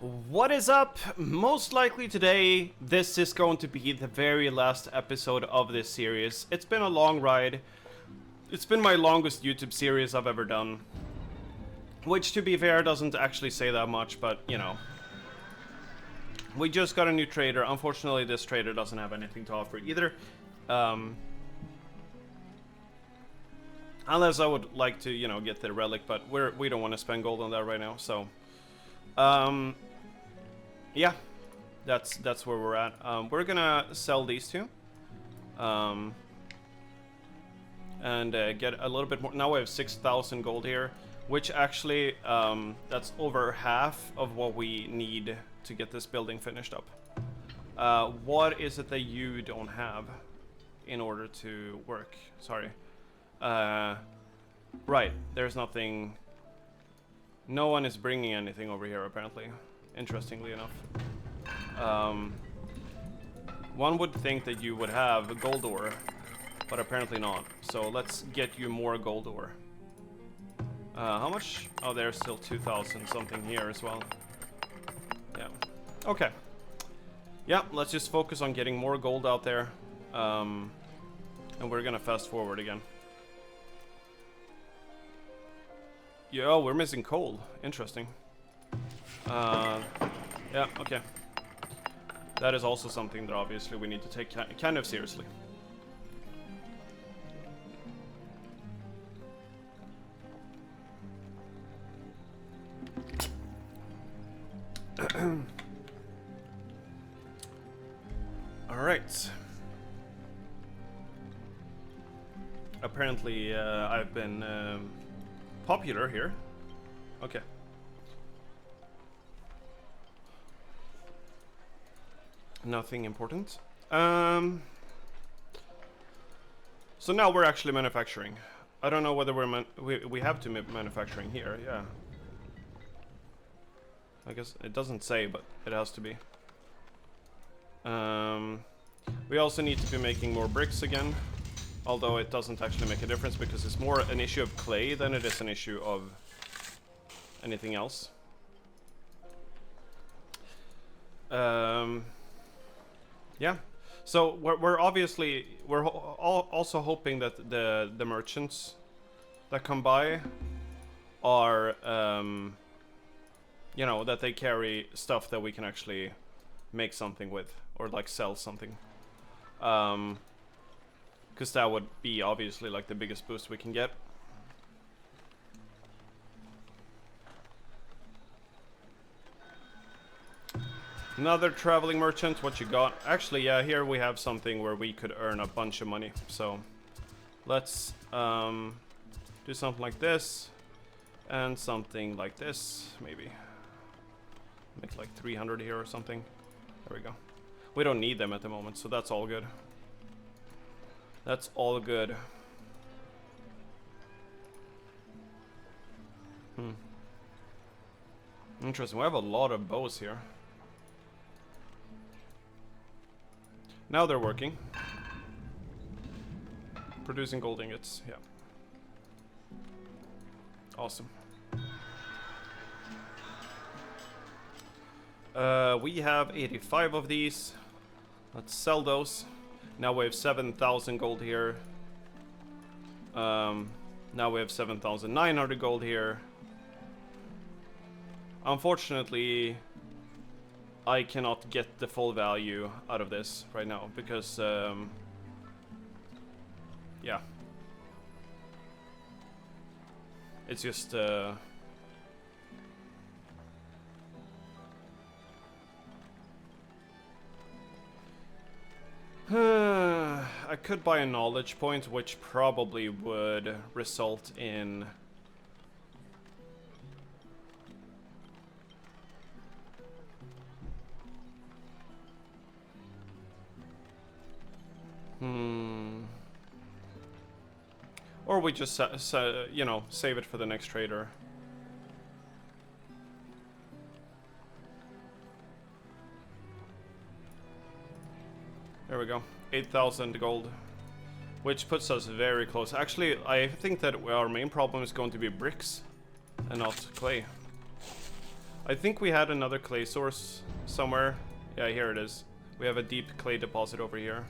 What is up? Most likely today, this is going to be the very last episode of this series. It's been a long ride. It's been my longest YouTube series I've ever done. Which, to be fair, doesn't actually say that much, but, you know. We just got a new trader. Unfortunately, this trader doesn't have anything to offer either. Unless I would like to, you know, get the relic, but we don't want to spend gold on that right now, so... yeah, that's where we're at. We're gonna sell these two, and get a little bit more. Now we have 6,000 gold here, which actually that's over half of what we need to get this building finished up. What is it that you don't have in order to work? Sorry. Right, there's nothing. No one is bringing anything over here apparently. Interestingly enough. One would think that you would have a gold ore, but apparently not. So let's get you more gold ore. How much? Oh, there's still 2,000 something here as well. Yeah. Okay. Yeah, let's just focus on getting more gold out there. And we're gonna fast forward again. Yeah, oh, we're missing coal. Interesting. Yeah, okay. That is also something that obviously we need to take kind of seriously. Alright. Apparently, I've been popular here. Okay. Nothing important. So now we're actually manufacturing. I don't know whether we have to manufacturing here. Yeah. I guess it doesn't say, but it has to be. We also need to be making more bricks again, although it doesn't actually make a difference because it's more an issue of clay than it is an issue of anything else. Yeah, so we're obviously also hoping that the merchants that come by are you know, that they carry stuff that we can actually make something with or like sell something, because that would be obviously like the biggest boost we can get. Another traveling merchant, what you got? Actually, yeah, here we have something where we could earn a bunch of money. So, let's do something like this, and something like this, maybe. Make like 300 here or something. There we go. We don't need them at the moment, so that's all good. That's all good. Interesting, we have a lot of bows here. Now they're working. Producing gold ingots, yeah. Awesome. We have 85 of these. Let's sell those. Now we have 7,000 gold here. Now we have 7,900 gold here. Unfortunately, I cannot get the full value out of this right now because, yeah. It's just, I could buy a knowledge point, which probably would result in... Or we just, you know, save it for the next trader. There we go. 8,000 gold. Which puts us very close. Actually, I think that our main problem is going to be bricks and not clay. I think we had another clay source somewhere. Yeah, here it is. We have a deep clay deposit over here.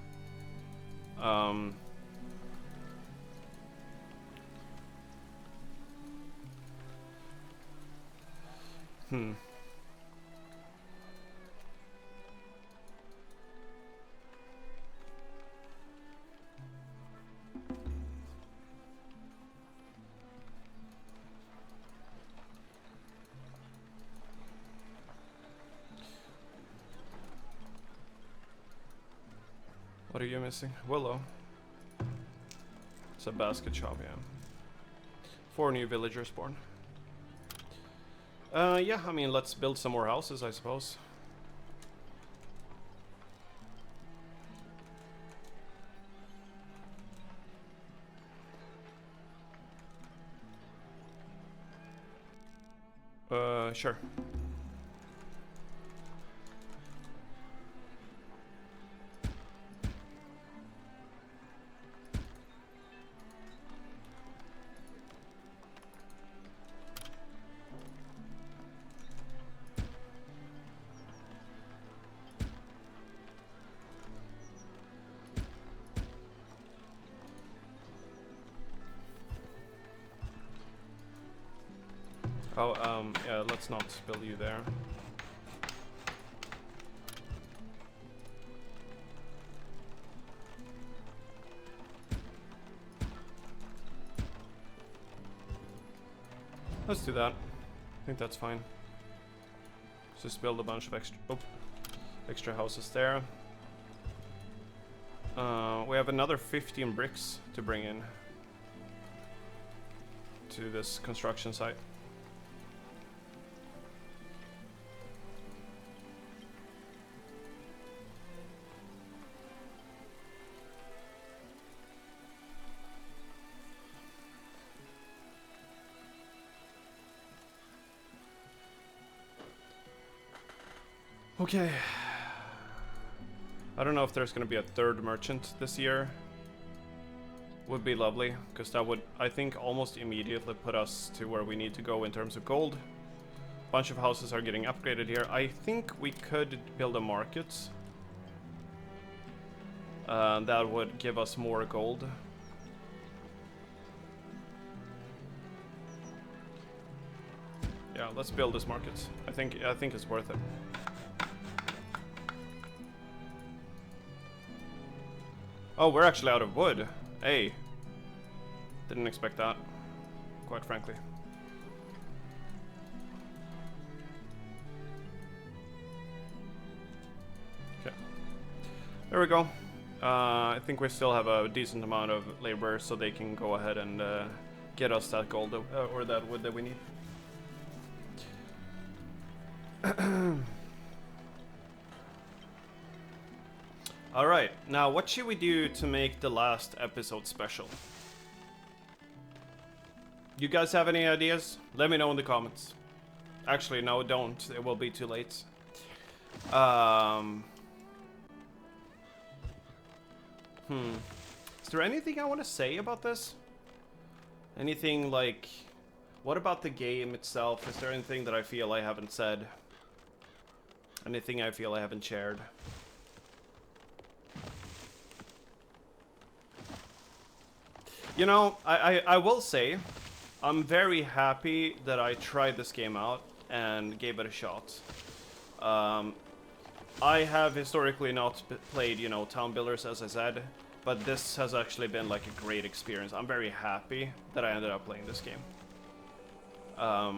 What are you missing? Willow. It's a basket shop, yeah. 4 new villagers born. Yeah, I mean, let's build some more houses, I suppose. Sure. Oh, yeah, let's not build you there. Let's do that. I think that's fine. Let's just build a bunch of extra houses there. We have another 15 bricks to bring in to this construction site. Okay. I don't know if there's gonna be a third merchant this year. Would be lovely, because that would, I think, almost immediately put us to where we need to go in terms of gold. Bunch of houses are getting upgraded here. I think we could build a market. That would give us more gold. Yeah, let's build this market. I think it's worth it. Oh, we're actually out of wood. Hey. Didn't expect that, quite frankly. Okay. There we go. I think we still have a decent amount of labor, so they can go ahead and get us that gold or that wood that we need. Alright, now what should we do to make the last episode special? You guys have any ideas? Let me know in the comments. Actually, no, don't. It will be too late. Is there anything I want to say about this? Anything like... What about the game itself? Is there anything that I feel I haven't said? Anything I feel I haven't shared? You know, I will say, I'm very happy that I tried this game out and gave it a shot. I have historically not played, you know, Town Builders, as I said, but this has actually been like a great experience. I'm very happy that I ended up playing this game. I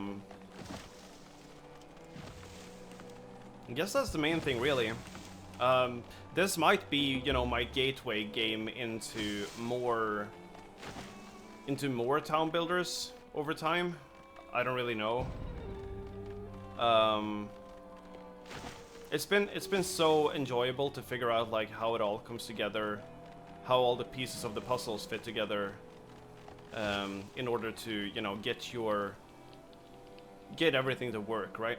guess that's the main thing, really. This might be, you know, my gateway game into more Town Builders over time. I don't really know. It's been so enjoyable to figure out like how it all comes together, how all the pieces of the puzzles fit together, in order to, you know, get everything to work, right?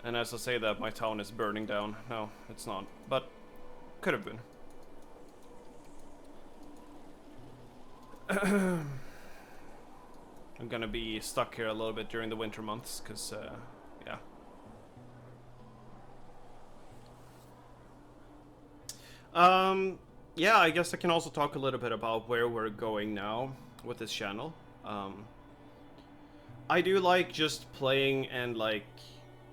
And as I say that, my town is burning down. No, it's not, but could have been. I'm gonna be stuck here a little bit during the winter months, because, yeah. Yeah, I guess I can also talk a little bit about where we're going now with this channel. I do like just playing and, like,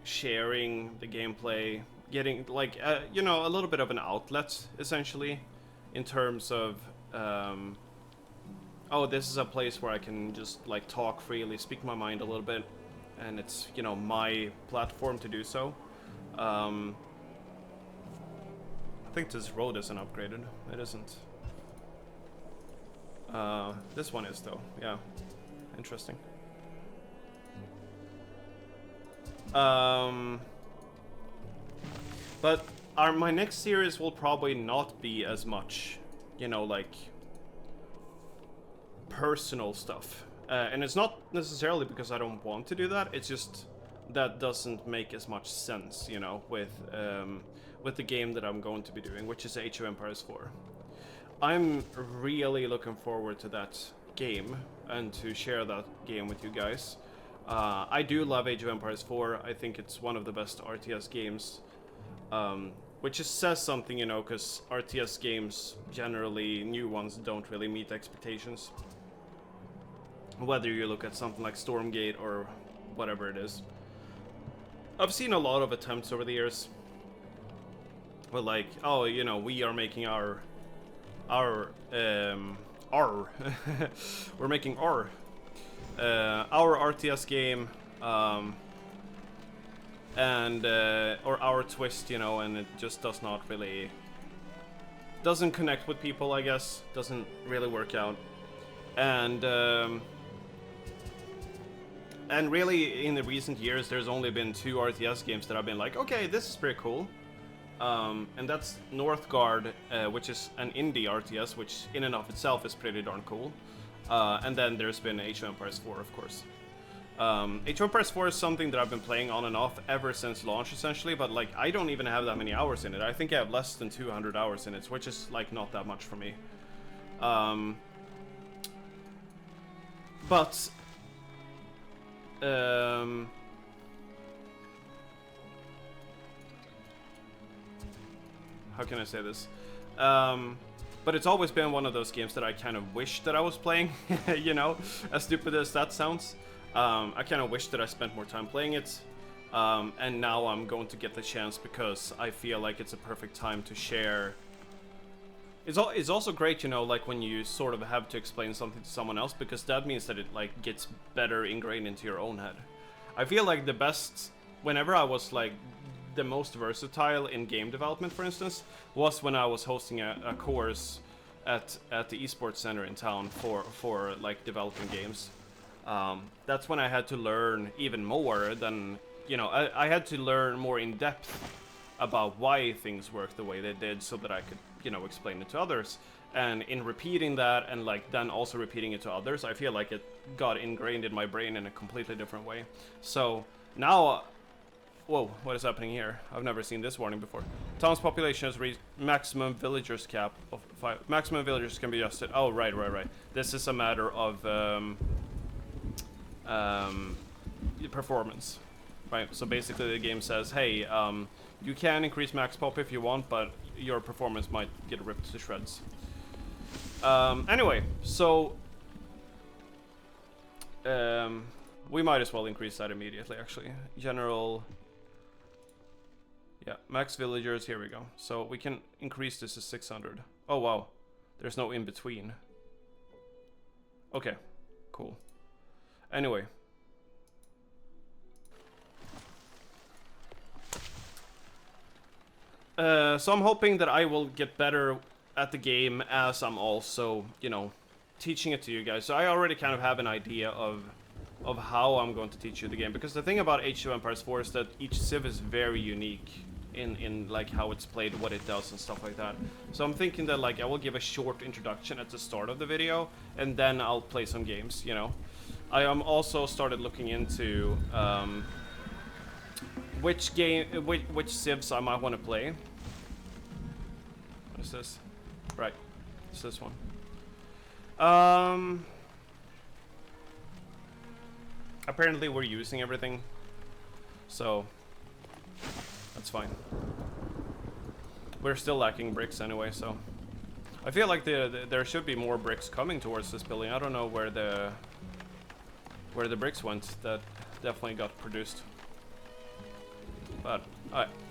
sharing the gameplay, getting, like, you know, a little bit of an outlet, essentially, in terms of, oh, this is a place where I can just, like, talk freely, speak my mind a little bit, and it's, you know, my platform to do so. I think this road isn't upgraded. It isn't. This one is, though. Yeah. Interesting. But my next series will probably not be as much, you know, like, personal stuff. And it's not necessarily because I don't want to do that, it's just that doesn't make as much sense, you know, with the game that I'm going to be doing, which is Age of Empires 4. I'm really looking forward to that game and to share that game with you guys. I do love Age of Empires 4. I think it's one of the best RTS games, which just says something, you know, because RTS games, generally, new ones, don't really meet expectations. Whether you look at something like Stormgate or whatever it is. I've seen a lot of attempts over the years. Well, like, oh, you know, we are making our we're making our RTS game, and or our twist, you know, and it just does not really, doesn't connect with people, I guess, doesn't really work out, and really in the recent years there's only been 2 RTS games that I've been like, okay, this is pretty cool. And that's Northgard, which is an indie RTS, which in and of itself is pretty darn cool. And then there's been Age of Empires 4, of course. Age of Empires 4 is something that I've been playing on and off ever since launch, essentially, but, like, I don't even have that many hours in it. I think I have less than 200 hours in it, which is, like, not that much for me. How can I say this? But it's always been one of those games that I kind of wish that I was playing, you know, as stupid as that sounds. I kind of wish that I spent more time playing it, and now I'm going to get the chance because I feel like it's a perfect time to share. It's also great, you know, like when you sort of have to explain something to someone else, because that means that it, like, gets better ingrained into your own head. I feel like the best, whenever I was, like, the most versatile in game development, for instance, was when I was hosting a course at the esports center in town for like developing games. That's when I had to learn even more than, you know, I had to learn more in depth about why things work the way they did, so that I could, you know, explain it to others. And in repeating that, and, like, then also repeating it to others, I feel like it got ingrained in my brain in a completely different way. So now, whoa, what is happening here? I've never seen this warning before. Town's population has reached maximum villagers cap of 5. Maximum villagers can be adjusted. Oh, right. This is a matter of performance, right? So basically the game says, hey, you can increase max pop if you want, but your performance might get ripped to shreds. Anyway, so we might as well increase that immediately, actually. General... Yeah, max villagers, here we go. So we can increase this to 600. Oh, wow. There's no in between. Okay, cool. Anyway. So I'm hoping that I will get better at the game as I'm also, you know, teaching it to you guys. So I already kind of have an idea of how I'm going to teach you the game. Because the thing about Age of Empires 4 is that each civ is very unique in like how it's played, what it does and stuff like that. So I'm thinking that, like, I will give a short introduction at the start of the video, and then I'll play some games, you know. I am also started looking into which civs I might want to play. What is this? Right, it's this one. Apparently we're using everything, so that's fine. We're still lacking bricks anyway, so I feel like there should be more bricks coming towards this building. I don't know where the bricks went that definitely got produced, but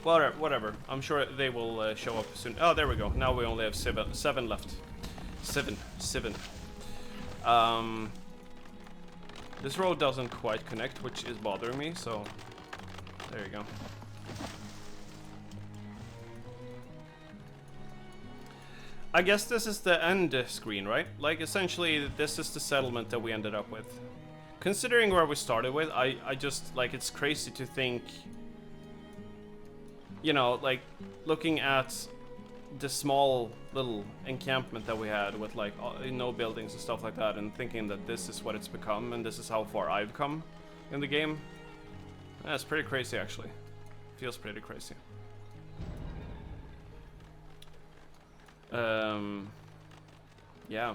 whatever. I'm sure they will show up soon. Oh, there we go. Now we only have seven left. Seven. This road doesn't quite connect, which is bothering me, so there you go. I guess this is the end screen, right? Like, essentially, this is the settlement that we ended up with. Considering where we started with, I just, like, it's crazy to think, you know, like, looking at the small little encampment that we had with, like, no buildings and stuff like that, and thinking that this is what it's become, and this is how far I've come in the game. That's pretty crazy, actually. Feels pretty crazy. Yeah.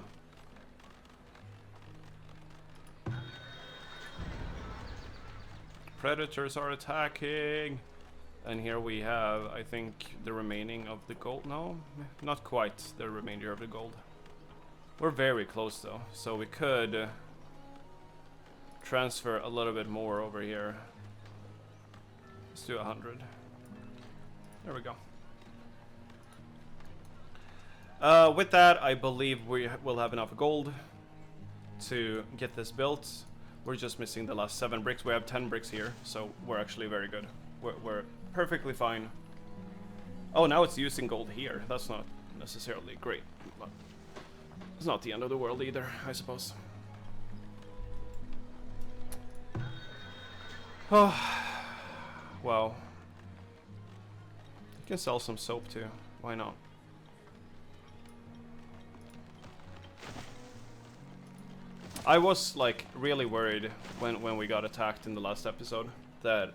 Predators are attacking! And here we have, I think, the remaining of the gold. No, not quite the remainder of the gold. We're very close though, so we could transfer a little bit more over here. Let's do 100. There we go. With that, I believe we will have enough gold to get this built. We're just missing the last 7 bricks. We have 10 bricks here, so we're actually very good. We're perfectly fine. Oh, now it's using gold here. That's not necessarily great, but it's not the end of the world either, I suppose. Oh, wow. You can sell some soap too. Why not? I was like really worried when we got attacked in the last episode that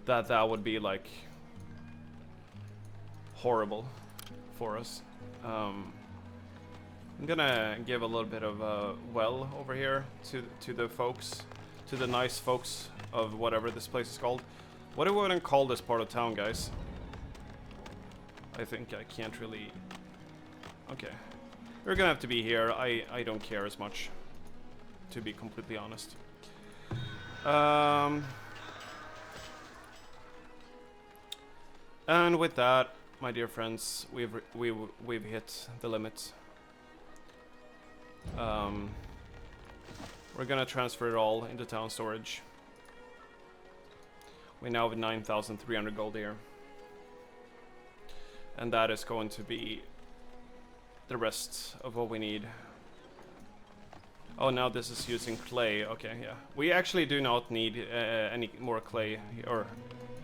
that would be like horrible for us. I'm gonna give a little bit of well over here to the folks, to the nice folks of whatever this place is called. What do we want to call this part of town, guys? I think I can't really. Okay. We're gonna have to be here. I don't care as much, to be completely honest. And with that, my dear friends, we've hit the limit. We're gonna transfer it all into town storage. We now have 9,300 gold here, and that is going to be the rest of what we need. Oh, now this is using clay. Okay, yeah. We actually do not need any more clay. Or,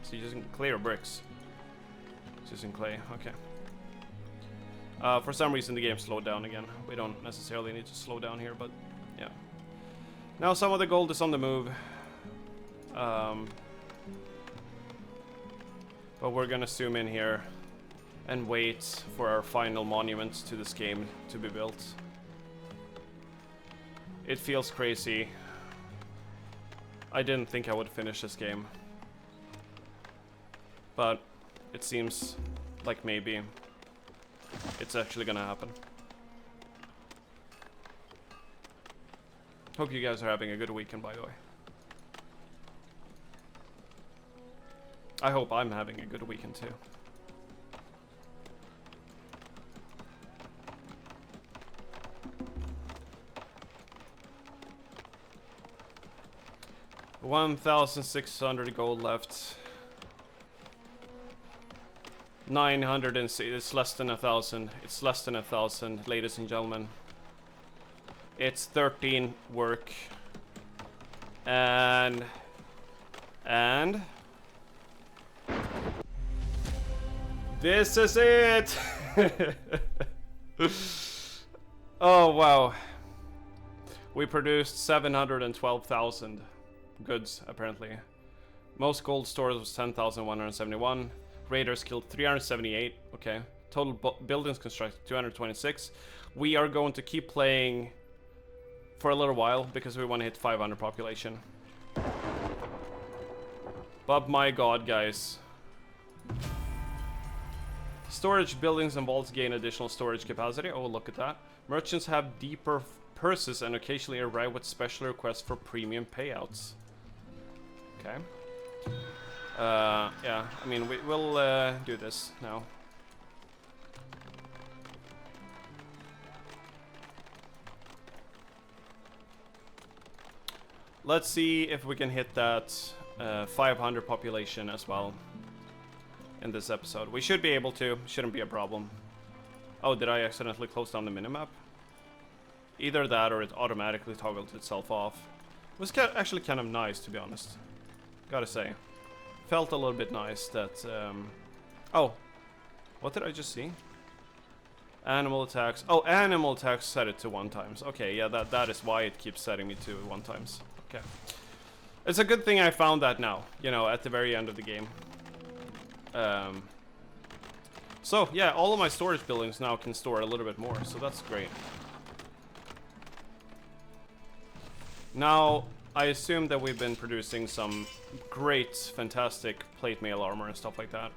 is it using clay or bricks? It's using clay, okay. For some reason the game slowed down again. We don't necessarily need to slow down here, but yeah. Now some of the gold is on the move. But we're gonna zoom in here and wait for our final monument to this game to be built. It feels crazy. I didn't think I would finish this game, but it seems like maybe it's actually gonna happen. Hope you guys are having a good weekend, by the way. I hope I'm having a good weekend too. $1,600 gold left. 900 and it's less than 1,000. It's less than 1,000, ladies and gentlemen. It's 13 work. And this is it. Oh wow. We produced 712,000 goods, apparently. Most gold stores was 10,171. Raiders killed 378. Okay. Total buildings constructed 226. We are going to keep playing for a little while because we want to hit 500 population. But my god, guys. Storage buildings and vaults gain additional storage capacity. Oh, look at that. Merchants have deeper purses and occasionally arrive with special requests for premium payouts. Okay. Yeah, I mean, we'll do this now. Let's see if we can hit that 500 population as well in this episode. We should be able to. Shouldn't be a problem. Oh, did I accidentally close down the minimap? Either that or it automatically toggled itself off. It was actually kind of nice, to be honest. Gotta say. Felt a little bit nice that... Oh. What did I just see? Animal attacks. Oh, animal attacks set it to 1 times. Okay, yeah, that is why it keeps setting me to 1 times. Okay. It's a good thing I found that now, you know, at the very end of the game. So, yeah, all of my storage buildings now can store a little bit more, so that's great. Now, I assume that we've been producing some great, fantastic plate mail armor and stuff like that.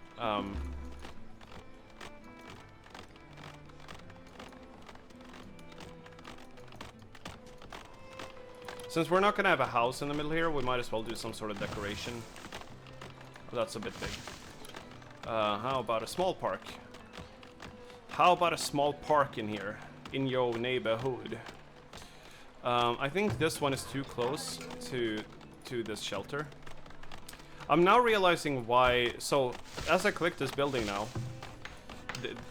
Since we're not gonna have a house in the middle here, we might as well do some sort of decoration. Oh, that's a bit big. How about a small park? How about a small park in here, in your neighborhood? I think this one is too close to this shelter. I'm now realizing why. So as I click this building now,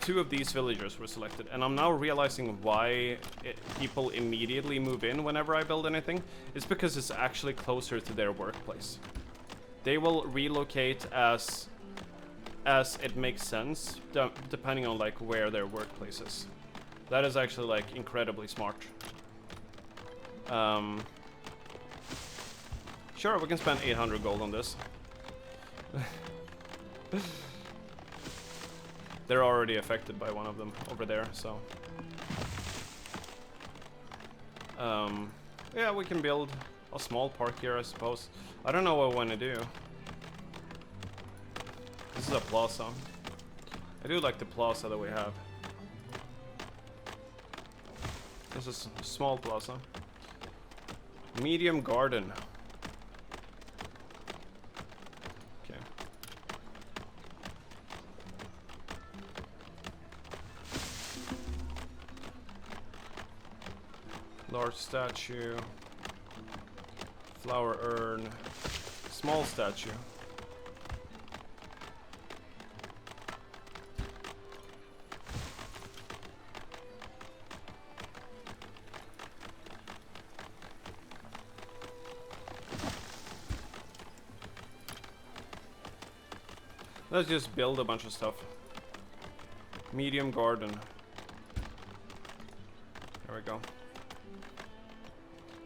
2 of these villagers were selected, and I'm now realizing why people immediately move in whenever I build anything. It's because it's actually closer to their workplace. They will relocate as it makes sense, depending on like where their workplace is. That is actually like incredibly smart. Sure, we can spend 800 gold on this. They're already affected by one of them over there, so... yeah, we can build a small park here, I suppose. I don't know what I want to do. This is a plaza. I do like the plaza that we have. This is a small plaza. Medium garden. Okay. Large statue. Flower urn. Small statue. Let's just build a bunch of stuff. Medium garden. There we go.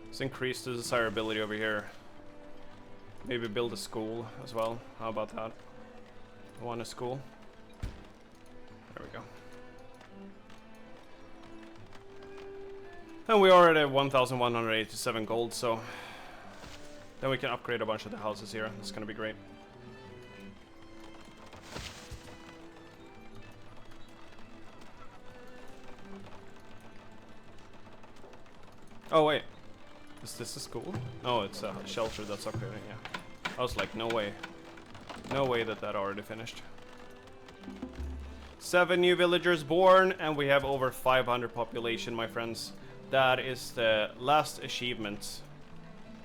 Let's increase the desirability over here. Maybe build a school as well. How about that? I want a school. There we go. And we are at 1,187 gold, so then we can upgrade a bunch of the houses here. It's gonna be great. Oh wait, is this a school? Oh, it's a shelter that's upgrading, yeah. I was like, no way. No way that already finished. 7 new villagers born, and we have over 500 population, my friends. That is the last achievement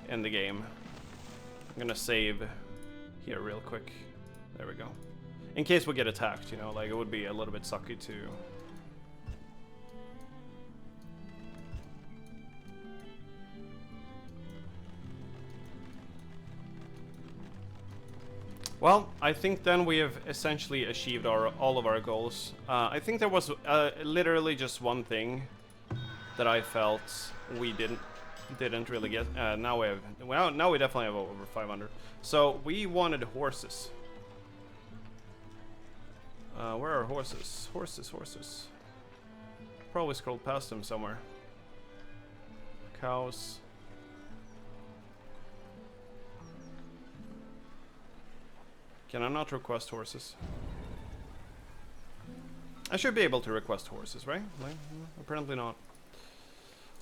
in the game. I'm gonna save here real quick. There we go. In case we get attacked, you know, like it would be a little bit sucky to... Well, I think then we have essentially achieved all of our goals. I think there was literally just one thing that I felt we didn't really get. Now we definitely have over 500. So we wanted horses. Where are horses? Horses. Probably scrolled past them somewhere. Cows. Can I not request horses? I should be able to request horses, right? Like, apparently not.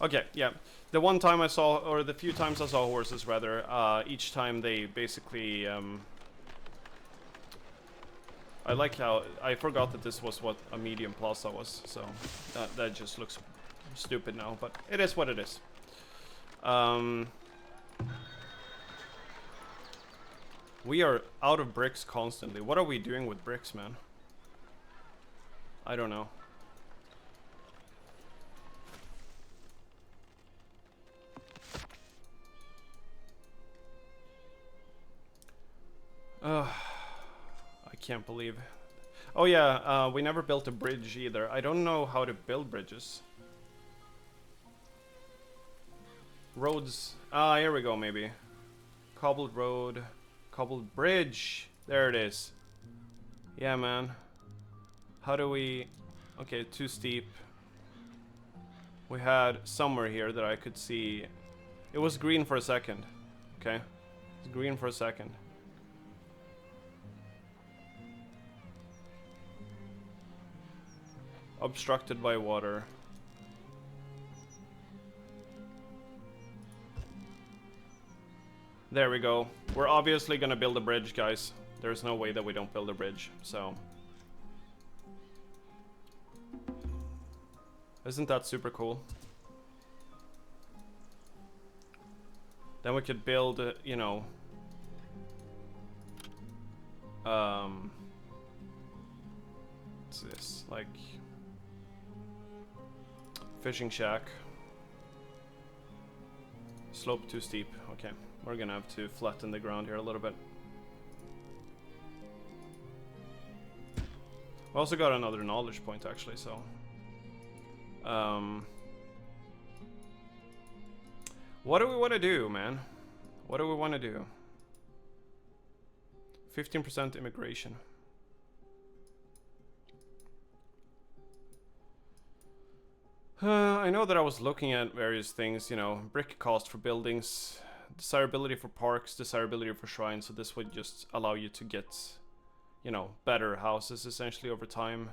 Okay, yeah. The one time I saw, or the few times I saw horses, rather, each time they basically, I like how, I forgot that this was what a medium plaza was, so that just looks stupid now, but it is what it is. We are out of bricks constantly. What are we doing with bricks, man? I don't know. I can't believe. Oh yeah, we never built a bridge either. I don't know how to build bridges. Roads. Ah, here we go, maybe. Cobbled road. Cobbled bridge. There it is. Yeah, man. How do we... Okay, too steep. We had somewhere here that I could see... It was green for a second. Okay. It's green for a second. Obstructed by water. There we go. We're obviously gonna build a bridge, guys. There's no way that we don't build a bridge, so... Isn't that super cool? Then we could build, you know... What's this? Like... Fishing shack. Slope too steep. Okay. We're gonna have to flatten the ground here a little bit. We also got another knowledge point actually, so... What do we want to do, man? What do we want to do? 15% immigration. I know that I was looking at various things, you know, brick cost for buildings, desirability for parks, desirability for shrines, so this would just allow you to get, you know, better houses essentially over time.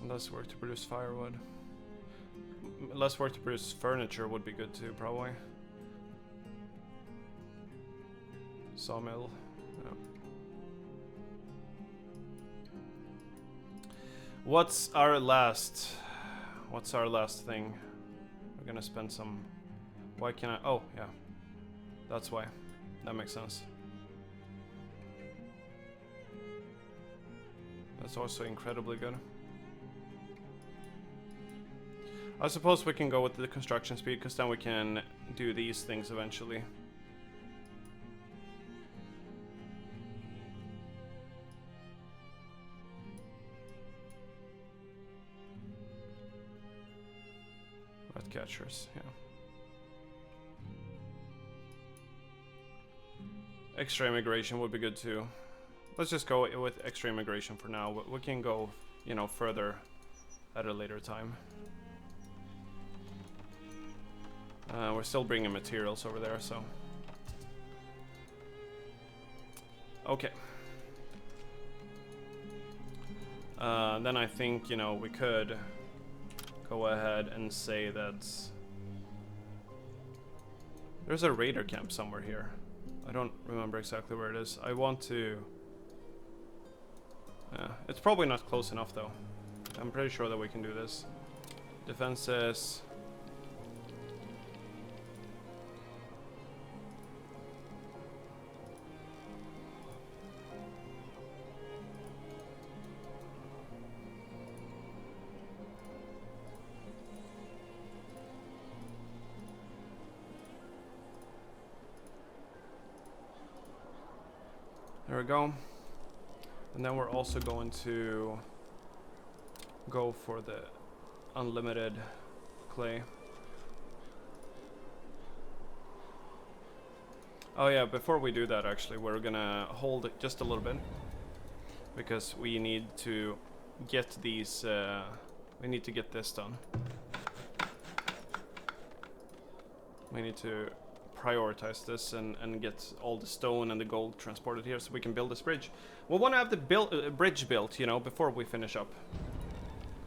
Less work to produce firewood. Less work to produce furniture would be good too, probably. Sawmill. Yeah. What's our last thing? We're gonna spend some... Why can I... Oh, yeah. That's why. That makes sense. That's also incredibly good. I suppose we can go with the construction speed, because then we can do these things eventually. Rat catchers, yeah. Extra immigration would be good too. Let's just go with extra immigration for now. We can go, you know, further at a later time. We're still bringing materials over there, so... Okay. Then I think, you know, we could go ahead and say that... There's a raider camp somewhere here. I don't remember exactly where it is. I want to... it's probably not close enough, though. I'm pretty sure that we can do this. Defenses... There we go. And then we're also going to go for the unlimited clay. Oh yeah, before we do that actually, we're gonna hold it just a little bit. Because we need to get these, we need to get this done. We need to prioritize this and get all the stone and the gold transported here so we can build this bridge. We want to have the bridge built, you know, before we finish up.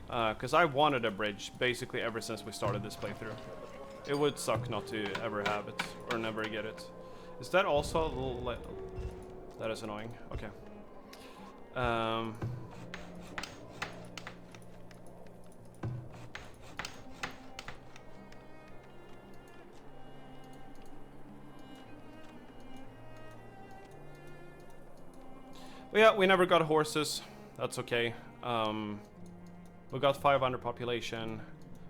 Because I wanted a bridge basically ever since we started this playthrough. It would suck not to ever have it or never get it. Is that also a little... That is annoying. Okay. But yeah, we never got horses. That's okay. We got 500 population.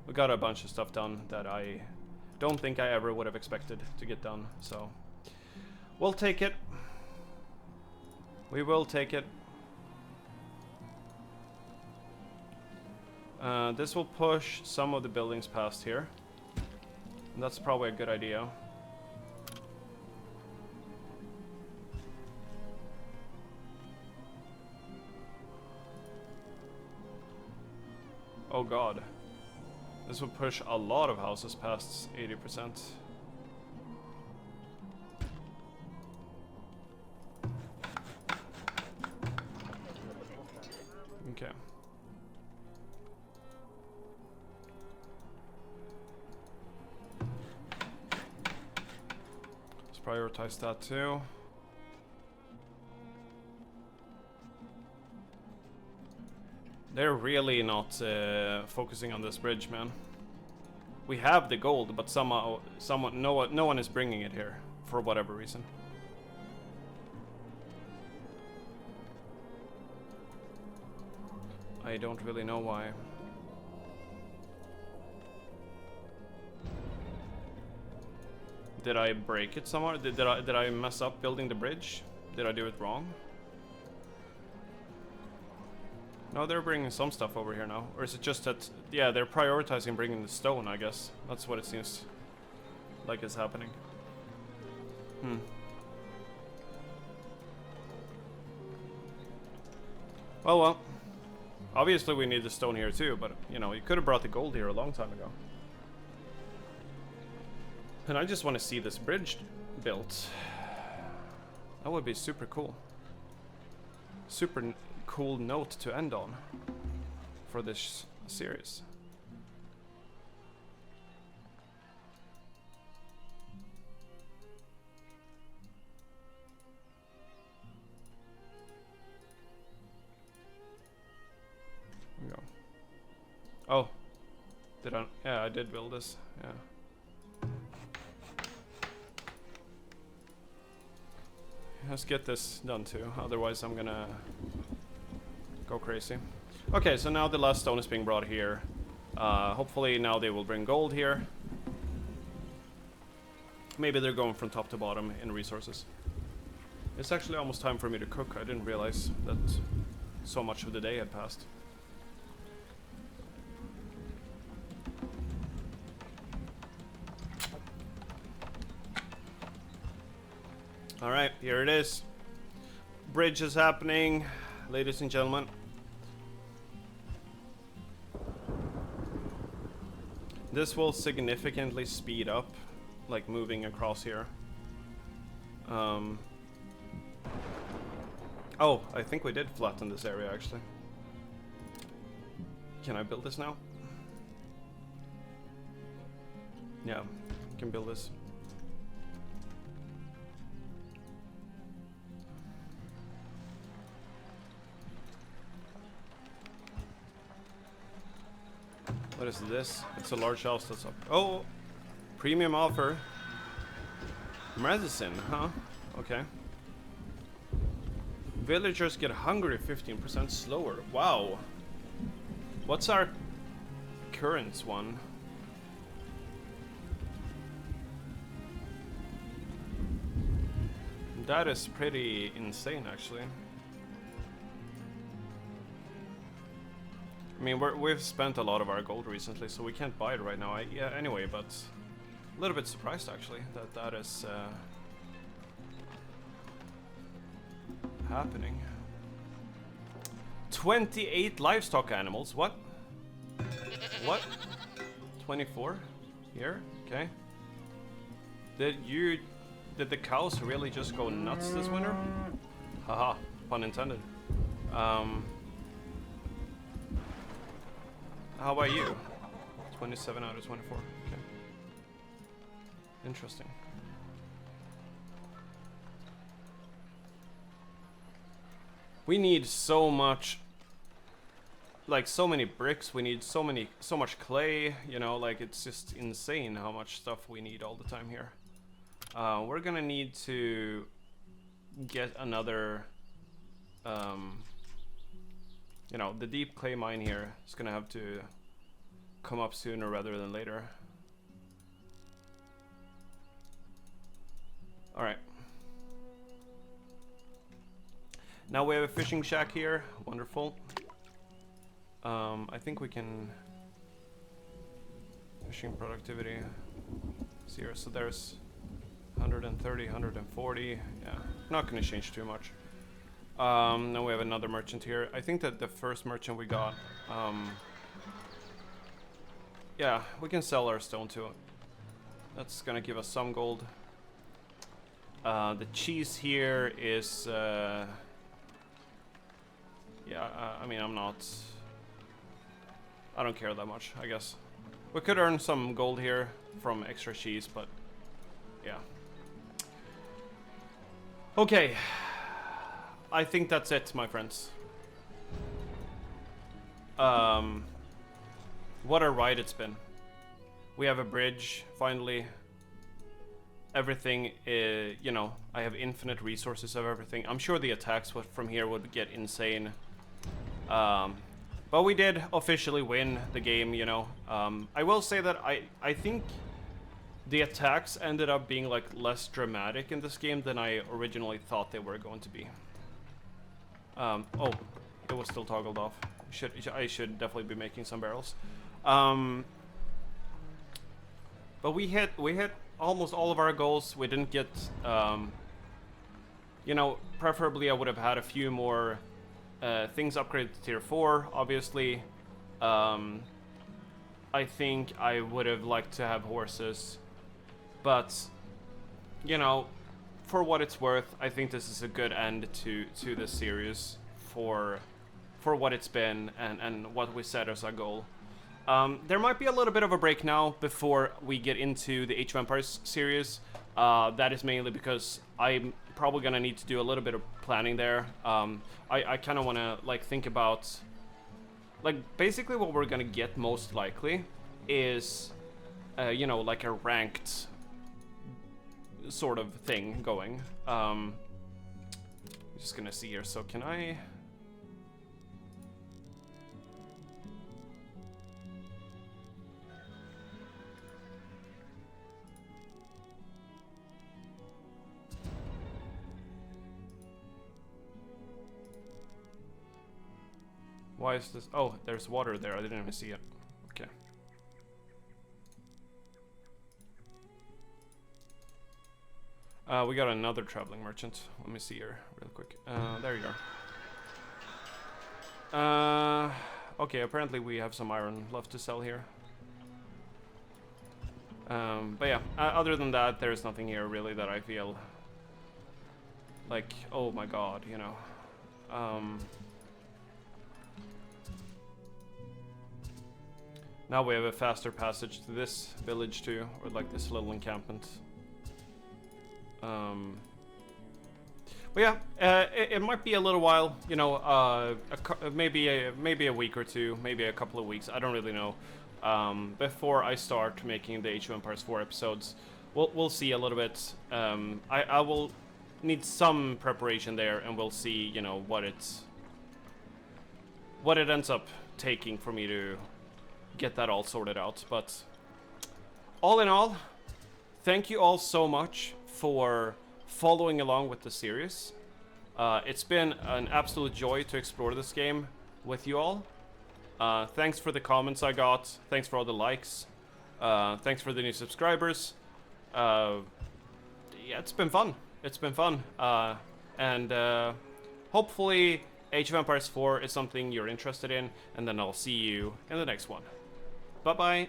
We got a bunch of stuff done that I don't think I ever would have expected to get done. So we'll take it. We will take it. This will push some of the buildings past here. And that's probably a good idea. Oh god. This will push a lot of houses past 80%. Okay. Let's prioritize that too. They're really not focusing on this bridge, man. We have the gold, but somehow, no one is bringing it here for whatever reason. I don't really know why. Did I break it somewhere? Did I mess up building the bridge? Did I do it wrong? No, they're bringing some stuff over here now. Or is it just that... Yeah, they're prioritizing bringing the stone, I guess. That's what it seems like is happening. Well. Obviously we need the stone here too, but, you know, you could have brought the gold here a long time ago. And I just want to see this bridge built. That would be super cool. Super cool note to end on for this series. There we go. Oh, did I? Yeah, I did build this. Yeah. Let's get this done too, otherwise I'm gonna go crazy. Okay, so now the last stone is being brought here. Hopefully now they will bring gold here. Maybe they're going from top to bottom in resources. It's actually almost time for me to cook. I didn't realize that so much of the day had passed. Alright, here it is. Bridge is happening, ladies and gentlemen. This will significantly speed up, like moving across here. Oh, I think we did flatten this area actually. Can I build this now? Yeah, can build this. What is this? It's a large house that's up. Oh! Premium offer. Medicine, huh? Okay. Villagers get hungry 15% slower. Wow. What's our current one? That is pretty insane, actually. I mean, we've spent a lot of our gold recently, so we can't buy it right now. Yeah, anyway, but a little bit surprised, actually, that that is happening. 28 livestock animals, what? What? 24? Here? Okay. Did the cows really just go nuts this winter? Haha, pun intended. How about you? 27 out of 24, okay. Interesting. We need so much, like so many bricks, we need so much clay, you know, like it's just insane how much stuff we need all the time here. We're gonna need to get another, you know, the deep clay mine here is gonna have to come up sooner rather than later. Alright. Now we have a fishing shack here, wonderful. I think we can... Fishing productivity, 0, so there's 130, 140, yeah, not gonna change too much. Now we have another merchant here. I think that the first merchant we got, yeah, we can sell our stone to it. That's gonna give us some gold. The cheese here is, yeah, I mean, I don't care that much, I guess. We could earn some gold here from extra cheese, but yeah. Okay, I think that's it, my friends. What a ride it's been. We have a bridge, finally. Everything is, you know, I have infinite resources of everything. I'm sure the attacks from here would get insane. But we did officially win the game, you know. I will say that I think the attacks ended up being like less dramatic in this game than I originally thought they were going to be. Oh, it was still toggled off. I should definitely be making some barrels. But we hit almost all of our goals. We didn't get, you know, preferably I would have had a few more things upgraded to tier 4, obviously. I think I would have liked to have horses, but, you know, for what it's worth, I think this is a good end to this series for what it's been and what we set as our goal. There might be a little bit of a break now before we get into the Age of Empires series. That is mainly because I'm probably gonna need to do a little bit of planning there. I kind of want to like think about, like, basically what we're gonna get most likely is, you know, like a ranked sort of thing going. Just gonna see here. So can I? Why is this? Oh, there's water there. I didn't even see it. Okay. We got another traveling merchant. Let me see here real quick. There you go. Okay, apparently we have some iron left to sell here. But yeah, other than that, there's nothing here really that I feel like, oh my god, you know. Now we have a faster passage to this village too, or like this little encampment. But yeah, it might be a little while, you know, maybe a week or two, maybe a couple of weeks, I don't really know, before I start making the Age of Empires 4 episodes. We'll see a little bit. I will need some preparation there, and we'll see, you know, what it ends up taking for me to get that all sorted out. But all in all, thank you all so much for following along with the series. It's been an absolute joy to explore this game with you all. Thanks for the comments I got. Thanks for all the likes. Thanks for the new subscribers. Yeah, it's been fun. It's been fun. And hopefully Age of Empires 4 is something you're interested in, and then I'll see you in the next one. Bye-bye.